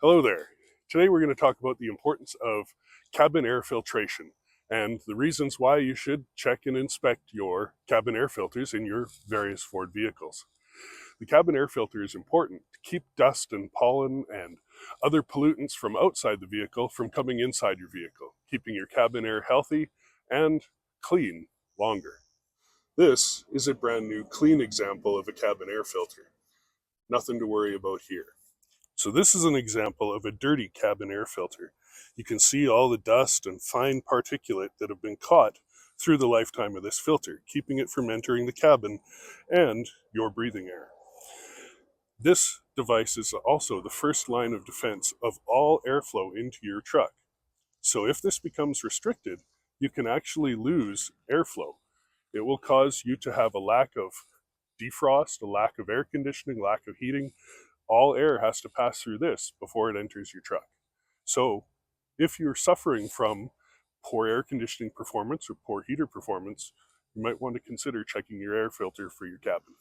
Hello there. Today we're going to talk about the importance of cabin air filtration and the reasons why you should check and inspect your cabin air filters in your various Ford vehicles. The cabin air filter is important to keep dust and pollen and other pollutants from outside the vehicle from coming inside your vehicle, keeping your cabin air healthy and clean longer. This is a brand new clean example of a cabin air filter. Nothing to worry about here. So this is an example of a dirty cabin air filter. You can see all the dust and fine particulate that have been caught through the lifetime of this filter, keeping it from entering the cabin and your breathing air. This device is also the first line of defense of all airflow into your truck. So if this becomes restricted, you can actually lose airflow. It will cause you to have a lack of defrost, a lack of air conditioning, lack of heating. All air has to pass through this before it enters your truck. So if you're suffering from poor air conditioning performance or poor heater performance, you might want to consider checking your air filter for your cabin.